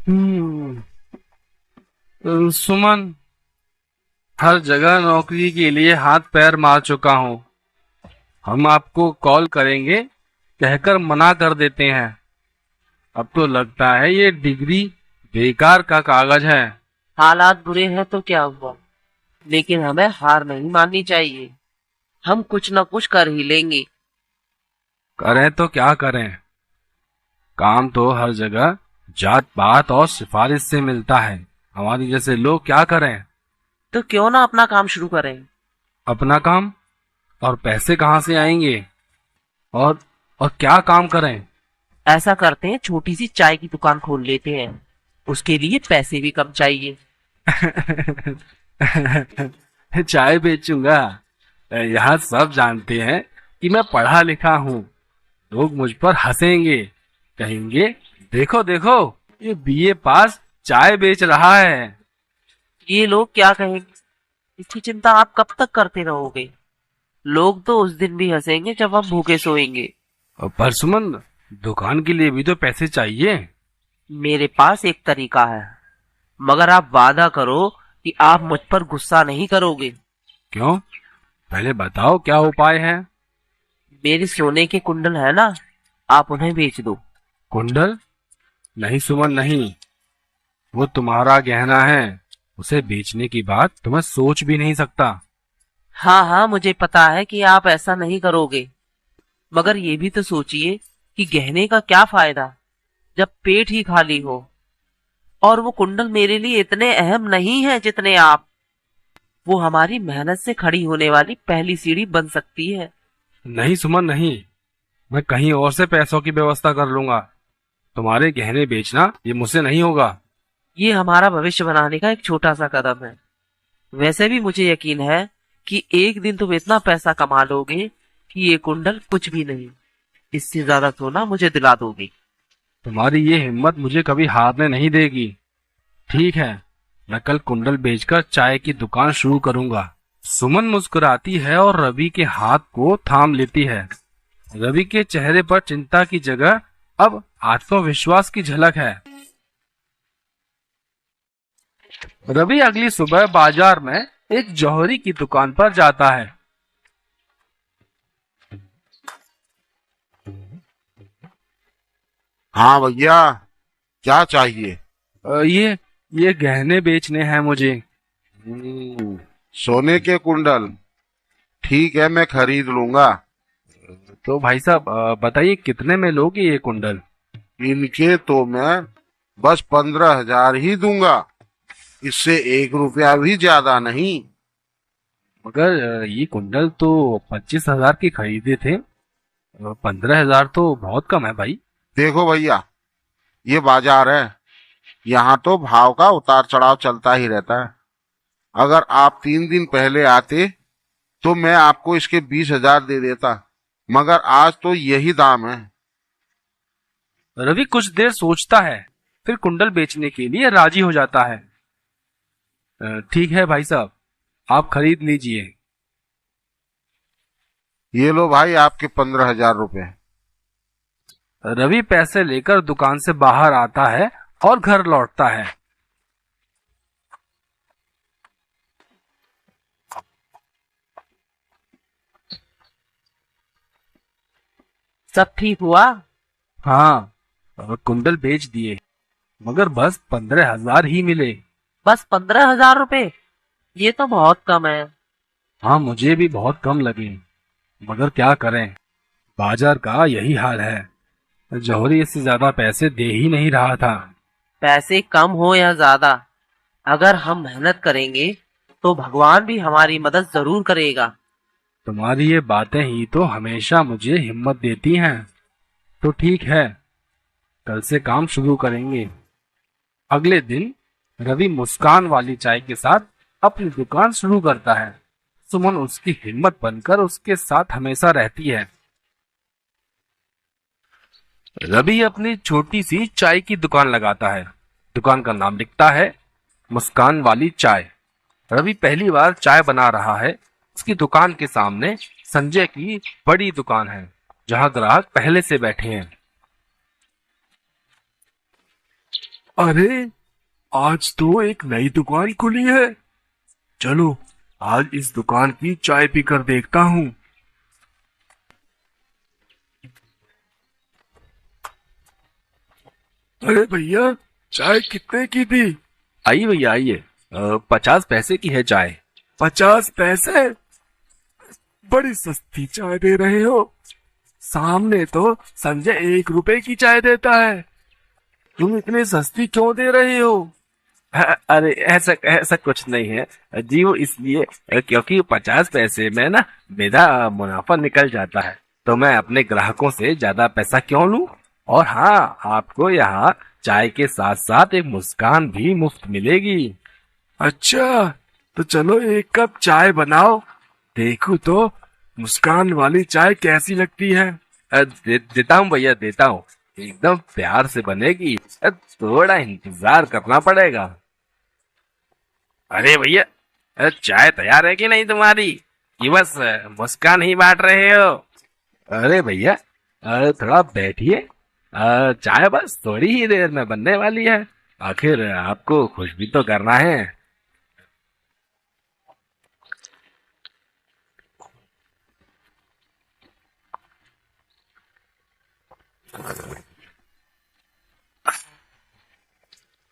हम्म, सुमन, हर जगह नौकरी के लिए हाथ पैर मार चुका हूँ। हम आपको कॉल करेंगे कहकर मना कर देते हैं। अब तो लगता है ये डिग्री बेकार का कागज है। हालात बुरे हैं तो क्या हुआ, लेकिन हमें हार नहीं माननी चाहिए। हम कुछ न कुछ कर ही लेंगे। करें तो क्या करें, काम तो हर जगह जात पात और सिफारिश से मिलता है। हमारे जैसे लोग क्या करें। तो क्यों ना अपना काम शुरू करें। अपना काम? और पैसे कहाँ से आएंगे? और और क्या काम करें? ऐसा करते हैं, छोटी सी चाय की दुकान खोल लेते हैं। उसके लिए पैसे भी कम चाहिए। चाय बेचूंगा? यहाँ सब जानते हैं कि मैं पढ़ा लिखा हूँ। लोग मुझ पर हंसेंगे, कहेंगे देखो देखो, ये बीए पास चाय बेच रहा है। ये लोग क्या कहेंगे, इसकी चिंता आप कब तक करते रहोगे। लोग तो उस दिन भी हंसेंगे जब हम भूखे सोएंगे। और परसुमन, दुकान के लिए भी तो पैसे चाहिए। मेरे पास एक तरीका है, मगर आप वादा करो कि आप मुझ पर गुस्सा नहीं करोगे। क्यों? पहले बताओ क्या उपाय है। मेरे सोने के कुंडल है ना, आप उन्हें बेच दो। कुंडल? नहीं सुमन नहीं, वो तुम्हारा गहना है। उसे बेचने की बात तो मैं सोच भी नहीं सकता। हाँ हाँ, मुझे पता है कि आप ऐसा नहीं करोगे, मगर ये भी तो सोचिए कि गहने का क्या फायदा जब पेट ही खाली हो। और वो कुंडल मेरे लिए इतने अहम नहीं है जितने आप। वो हमारी मेहनत से खड़ी होने वाली पहली सीढ़ी बन सकती है। नहीं सुमन नहीं, मैं कहीं और से पैसों की व्यवस्था कर लूंगा। तुम्हारे गहने बेचना ये मुझसे नहीं होगा। ये हमारा भविष्य बनाने का एक छोटा सा कदम है। वैसे भी मुझे यकीन है कि एक दिन तुम इतना पैसा कमा लोगे कि ये कुंडल कुछ भी नहीं, इससे ज्यादा सोना मुझे दिला दोगे। तुम्हारी ये हिम्मत मुझे कभी हारने नहीं देगी। ठीक है, मैं कल कुंडल बेचकर चाय की दुकान शुरू करूंगा। सुमन मुस्कुराती है और रवि के हाथ को थाम लेती है। रवि के चेहरे पर चिंता की जगह अब आत्मविश्वास की झलक है। रवि अगली सुबह बाजार में एक जौहरी की दुकान पर जाता है। हाँ भैया, क्या चाहिए? ये गहने बेचने हैं मुझे। हम्म, सोने के कुंडल। ठीक है, मैं खरीद लूंगा। तो भाई साहब, बताइए कितने में लोगे ये कुंडल? इनके तो मैं बस 15,000 ही दूंगा, इससे 1 रुपया भी ज्यादा नहीं। मगर ये कुंडल तो 25,000 के खरीदे थे। 15,000 तो बहुत कम है भाई। देखो भैया, ये बाजार है, यहाँ तो भाव का उतार चढ़ाव चलता ही रहता है। अगर आप 3 दिन पहले आते तो मैं आपको इसके 20,000 दे देता, मगर आज तो यही दाम है। रवि कुछ देर सोचता है, फिर कुंडल बेचने के लिए राजी हो जाता है। ठीक है भाई साहब, आप खरीद लीजिए। ये लो भाई, आपके 15,000 रुपए। रवि पैसे लेकर दुकान से बाहर आता है और घर लौटता है। सब ठीक हुआ। हाँ, कुंडल बेच दिए, मगर बस 15,000 ही मिले। बस 15,000 रुपए, ये तो बहुत कम है। हाँ, मुझे भी बहुत कम लगे, मगर क्या करें, बाजार का यही हाल है। जौहरी इससे ज्यादा पैसे दे ही नहीं रहा था। पैसे कम हो या ज्यादा, अगर हम मेहनत करेंगे तो भगवान भी हमारी मदद जरूर करेगा। तुम्हारी ये बातें ही तो हमेशा मुझे हिम्मत देती हैं। तो ठीक है, कल से काम शुरू करेंगे। अगले दिन रवि मुस्कान वाली चाय के साथ अपनी दुकान शुरू करता है। सुमन उसकी हिम्मत बनकर उसके साथ हमेशा रहती है। रवि अपनी छोटी सी चाय की दुकान लगाता है। दुकान का नाम लिखता है मुस्कान वाली चाय। रवि पहली बार चाय बना रहा है। उसकी दुकान के सामने संजय की बड़ी दुकान है, जहां ग्राहक पहले से बैठे हैं। अरे, आज तो एक नई दुकान खुली है। चलो, आज इस दुकान की चाय पीकर देखता हूँ। अरे भैया, चाय कितने की थी? आइए भैया, आइए। 50 पैसे की है चाय। 50 पैसे? बड़ी सस्ती चाय दे रहे हो। सामने तो संजय 1 रुपए की चाय देता है। तुम इतनी सस्ती क्यों दे रहे हो? अरे, ऐसा ऐसा कुछ नहीं है जी। वो इसलिए क्योंकि 50 पैसे में ना मेरा मुनाफा निकल जाता है, तो मैं अपने ग्राहकों से ज्यादा पैसा क्यों लूं। और हाँ, आपको यहाँ चाय के साथ साथ एक मुस्कान भी मुफ्त मिलेगी। अच्छा, तो चलो 1 कप चाय बनाओ। देखो तो मुस्कान वाली चाय कैसी लगती है। देता हूँ भैया, देता हूँ। एकदम प्यार से बनेगी। थोड़ा इंतजार करना पड़ेगा। अरे भैया, चाय तैयार है कि नहीं तुम्हारी, कि बस मुस्कान ही बांट रहे हो? अरे भैया, थोड़ा बैठिए। चाय बस थोड़ी ही देर में बनने वाली है। आखिर आपको खुश भी तो करना है।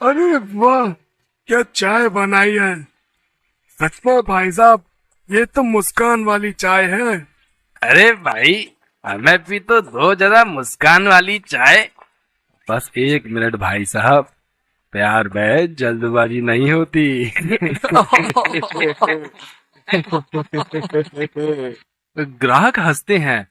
अरे वाह, क्या चाय बनाई है। सच में भाई साहब, ये तो मुस्कान वाली चाय है। अरे भाई, हमें भी तो दो जरा मुस्कान वाली चाय। बस 1 मिनट भाई साहब, प्यार में जल्दबाजी नहीं होती। ग्राहक हंसते हैं।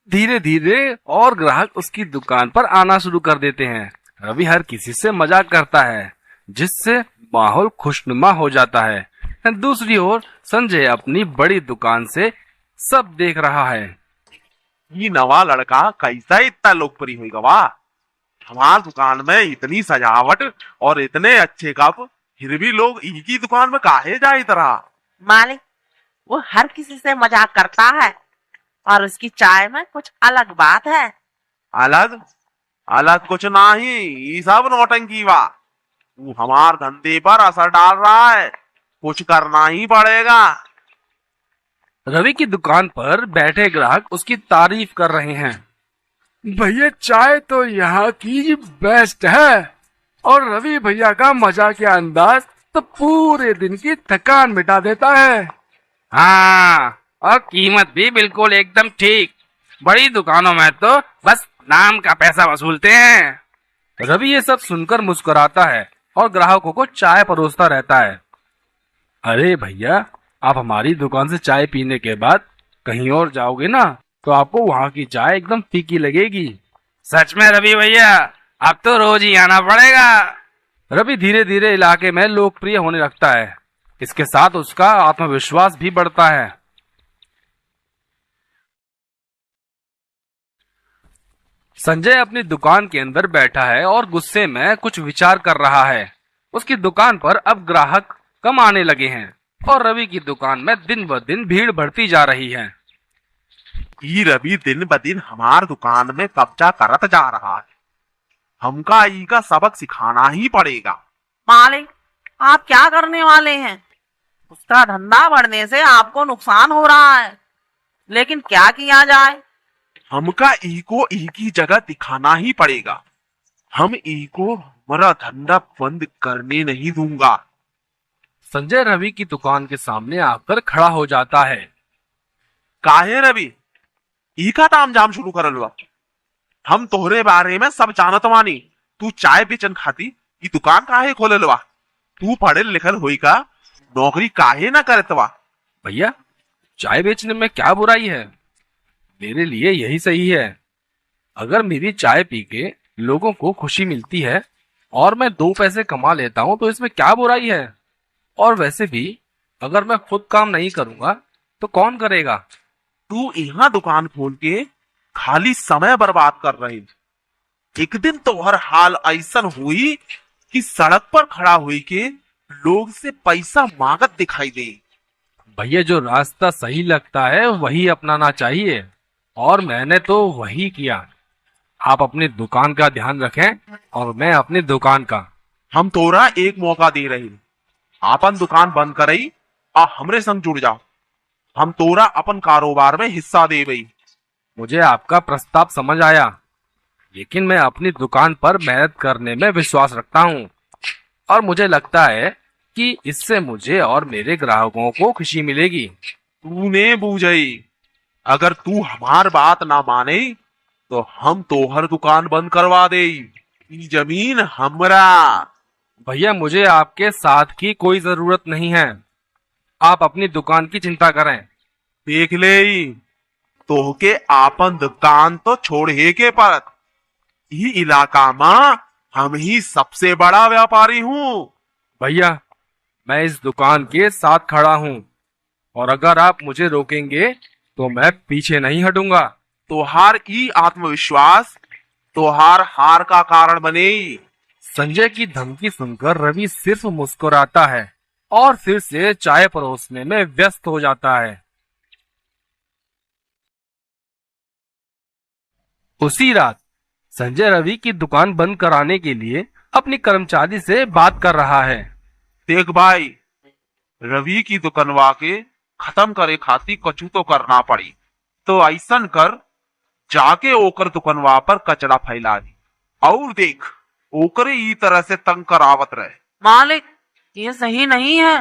धीरे धीरे और ग्राहक उसकी दुकान पर आना शुरू कर देते हैं। रवि हर किसी से मजाक करता है, जिससे माहौल खुशनुमा हो जाता है। दूसरी ओर संजय अपनी बड़ी दुकान से सब देख रहा है। ये नवा लड़का कैसा इतना लोकप्रिय हुई गवा। हमार दुकान में इतनी सजावट और इतने अच्छे कप, फिर भी लोग इनकी दुकान में काहे जाए तरह। मालिक, वो हर किसी से मजाक करता है और उसकी चाय में कुछ अलग बात है। अलग अलग कुछ नहीं, ये सब नौटंकी बा। वो हमार धंधे पर असर डाल रहा है, कुछ करना ही पड़ेगा। रवि की दुकान पर बैठे ग्राहक उसकी तारीफ कर रहे हैं। भैया, चाय तो यहाँ की बेस्ट है। और रवि भैया का मजाकिया अंदाज तो पूरे दिन की थकान मिटा देता है। हाँ, और कीमत भी बिल्कुल एकदम ठीक। बड़ी दुकानों में तो बस नाम का पैसा वसूलते हैं। रवि ये सब सुनकर मुस्कुराता है और ग्राहकों को चाय परोसता रहता है। अरे भैया, आप हमारी दुकान से चाय पीने के बाद कहीं और जाओगे ना, तो आपको वहाँ की चाय एकदम फीकी लगेगी। सच में रवि भैया, अब तो रोज ही आना पड़ेगा। रवि धीरे धीरे इलाके में लोकप्रिय होने लगता है। इसके साथ उसका आत्मविश्वास भी बढ़ता है। संजय अपनी दुकान के अंदर बैठा है और गुस्से में कुछ विचार कर रहा है। उसकी दुकान पर अब ग्राहक कम आने लगे हैं और रवि की दुकान में दिन ब दिन भीड़ बढ़ती जा रही है। ये रवि दिन ब दिन हमार दुकान में कब्जा करत जा रहा है। हमका ई का सबक सिखाना ही पड़ेगा। मालिक, आप क्या करने वाले हैं? उसका धंधा बढ़ने से आपको नुकसान हो रहा है, लेकिन क्या किया जाए? हमका ई को ई की जगह दिखाना ही पड़ेगा। हम ई को हमारा धंधा बंद करने नहीं दूंगा। संजय रवि की दुकान के सामने आकर खड़ा हो जाता है। काहे रवि, ई का ताम जाम शुरू कर लो। हम तोहरे बारे में सब जानत वानी। तू चाय बेचन खाती ई दुकान काहे खोले लवा? तू पढ़े लिखल हुई का नौकरी काहे ना करत वा? भैया, चाय बेचने में क्या बुराई है? मेरे लिए यही सही है। अगर मेरी चाय पी के लोगों को खुशी मिलती है और मैं 2 पैसे कमा लेता हूँ, तो इसमें क्या बुराई है? और वैसे भी अगर मैं खुद काम नहीं करूंगा तो कौन करेगा? तू यहाँ दुकान खोल के खाली समय बर्बाद कर रही। एक दिन तो हर हाल ऐसन हुई कि सड़क पर खड़ा हुई के लोग से पैसा मांगत दिखाई दे। भैया, जो रास्ता सही लगता है वही अपनाना चाहिए, और मैंने तो वही किया। आप अपनी दुकान का ध्यान रखें और मैं अपनी दुकान का। हम तोरा एक मौका दे रहे, आपन दुकान बंद करई और हमरे संग जुड़ जाओ। हम तोरा अपन कारोबार में हिस्सा देबई। मुझे आपका प्रस्ताव समझ आया, लेकिन मैं अपनी दुकान पर मेहनत करने में विश्वास रखता हूँ और मुझे लगता है कि इससे मुझे और मेरे ग्राहकों को खुशी मिलेगी। तूने बूझई, अगर तू हमार बात ना माने तो हम तोहर दुकान बंद करवा दे। ई जमीन हमरा। भैया, मुझे आपके साथ की कोई जरूरत नहीं है। आप अपनी दुकान की चिंता करें। देख ले, तोहके आपन दुकान तो छोड़े के परत। ई इलाका में हम ही सबसे बड़ा व्यापारी हूँ। भैया, मैं इस दुकान के साथ खड़ा हूँ और अगर आप मुझे रोकेंगे तो मैं पीछे नहीं हटूंगा। तोहार ई आत्मविश्वास तोहार हार का कारण बने। संजय की धमकी सुनकर रवि सिर्फ मुस्कुराता है और फिर से चाय परोसने में व्यस्त हो जाता है। उसी रात संजय रवि की दुकान बंद कराने के लिए अपनी कर्मचारी से बात कर रहा है। देख भाई, रवि की दुकानवा के खत्म करे खातिर कछु तो करना पड़ी। तो ऐसन कर, जाके ओकर दुकानवा पर कचरा फैला दी और देख ओकरे ई तरह से तंग करावत रहे। मालिक, ये सही नहीं है।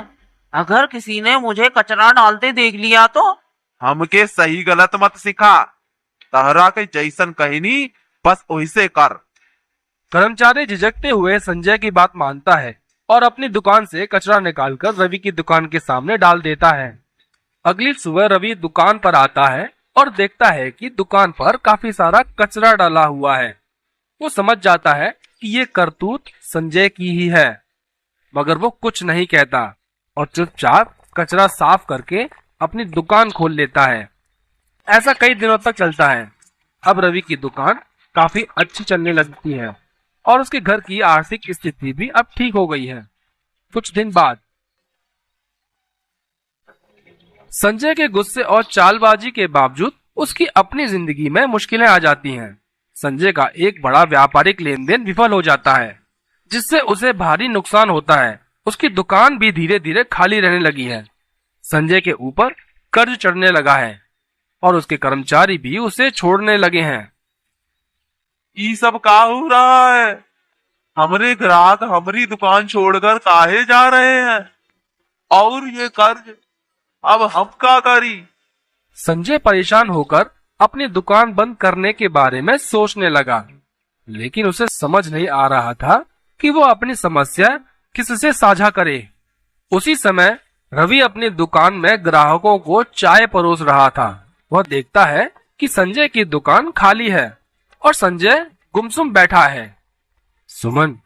अगर किसी ने मुझे कचरा डालते देख लिया तो? हमके सही गलत मत सिखा। तहरा के जैसन कहनी बस वैसे कर। कर्मचारी झिझकते हुए संजय की बात मानता है और अपनी दुकान से कचरा निकालकर रवि की दुकान के सामने डाल देता है। अगली सुबह रवि दुकान पर आता है और देखता है कि दुकान पर काफी सारा कचरा डाला हुआ है। वो समझ जाता है कि ये करतूत संजय की ही है, मगर वो कुछ नहीं कहता और चुपचाप कचरा साफ करके अपनी दुकान खोल लेता है। ऐसा कई दिनों तक चलता है। अब रवि की दुकान काफी अच्छी चलने लगती है और उसके घर की आर्थिक स्थिति भी अब ठीक हो गई है। कुछ दिन बाद संजय के गुस्से और चालबाजी के बावजूद उसकी अपनी जिंदगी में मुश्किलें आ जाती हैं। संजय का एक बड़ा व्यापारिक लेन देन विफल हो जाता है, जिससे उसे भारी नुकसान होता है। उसकी दुकान भी धीरे धीरे खाली रहने लगी है। संजय के ऊपर कर्ज चढ़ने लगा है और उसके कर्मचारी भी उसे छोड़ने लगे हैं। ई सब का हो रहा है? हमरे ग्राहक हमारी दुकान छोड़कर काहे जा रहे हैं? और ये कर्ज अब हम का करी? संजय परेशान होकर अपनी दुकान बंद करने के बारे में सोचने लगा, लेकिन उसे समझ नहीं आ रहा था कि वो अपनी समस्या किससे साझा करे। उसी समय रवि अपनी दुकान में ग्राहकों को चाय परोस रहा था। वह देखता है कि संजय की दुकान खाली है और संजय गुमसुम बैठा है। सुमन,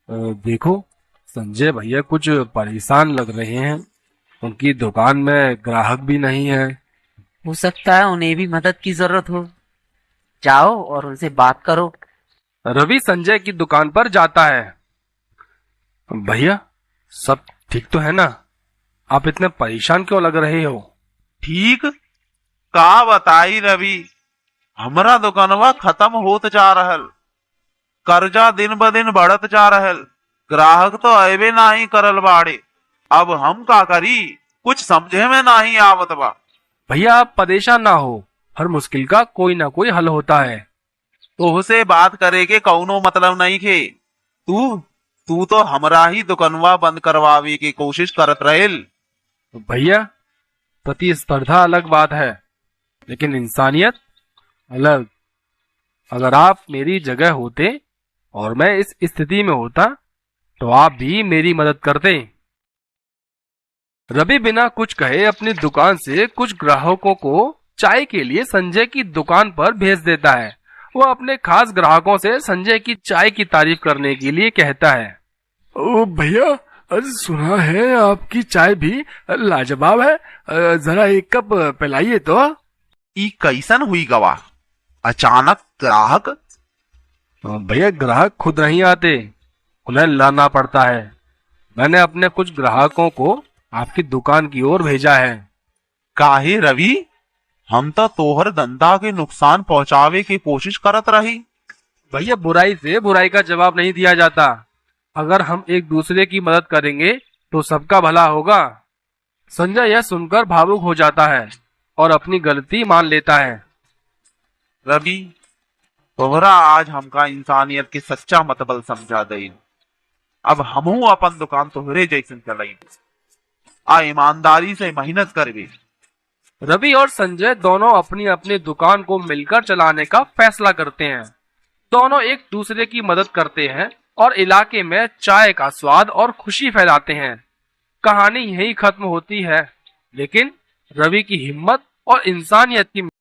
देखो, संजय भैया कुछ परेशान लग रहे हैं। उनकी दुकान में ग्राहक भी नहीं है। हो सकता है उन्हें भी मदद की जरूरत हो। जाओ और उनसे बात करो। रवि संजय की दुकान पर जाता है। भैया, सब ठीक तो है ना? आप इतने परेशान क्यों लग रहे हो? ठीक का बताई रवि, हमरा दुकानवा खत्म होत जा रहल। कर्जा दिन ब दिन बढ़त जा रहल। ग्राहक तो अबे नहीं करल बाड़े। अब हम का करी? कुछ समझे में नहीं आवत बा। भैया, आप परेशान ना हो। हर मुश्किल का कोई ना कोई हल होता है। तोहसे बात करे के कौनो मतलब नहीं थे। तू तो हमरा ही दुकानवा बंद करवावे की कोशिश करत रहेल। भैया, प्रतिस्पर्धा अलग बात है, लेकिन इंसानियत अलग। अगर आप मेरी जगह होते और मैं इस स्थिति में होता तो आप भी मेरी मदद करते। रवि बिना कुछ कहे अपनी दुकान से कुछ ग्राहकों को चाय के लिए संजय की दुकान पर भेज देता है। वो अपने खास ग्राहकों से संजय की चाय की तारीफ करने के लिए कहता है। ओ भैया, सुना है आपकी चाय भी लाजवाब है। जरा एक कप पिलाइए तो। ई कैसन हुई गवा? अचानक ग्राहक? भैया, ग्राहक खुद नहीं आते, उन्हें लाना पड़ता है। मैंने अपने कुछ ग्राहकों को आपकी दुकान की ओर भेजा है। काहे रवि? हम तो तोहर धंधा के नुकसान पहुंचावे की कोशिश करत रही। भैया, बुराई से बुराई का जवाब नहीं दिया जाता। अगर हम एक दूसरे की मदद करेंगे तो सबका भला होगा। संजय यह सुनकर भावुक हो जाता है और अपनी गलती मान लेता है। रवि, तोहरा आज हमका इंसानियत के सच्चा मतबल समझा दई। अब हमहू अपन दुकान तोहरे जैसन चलाई आ ईमानदारी से मेहनत करबे। रवि और संजय दोनों अपनी अपनी दुकान को मिलकर चलाने का फैसला करते हैं। दोनों एक दूसरे की मदद करते हैं और इलाके में चाय का स्वाद और खुशी फैलाते हैं। कहानी यहीं खत्म होती है, लेकिन रवि की हिम्मत और इंसानियत की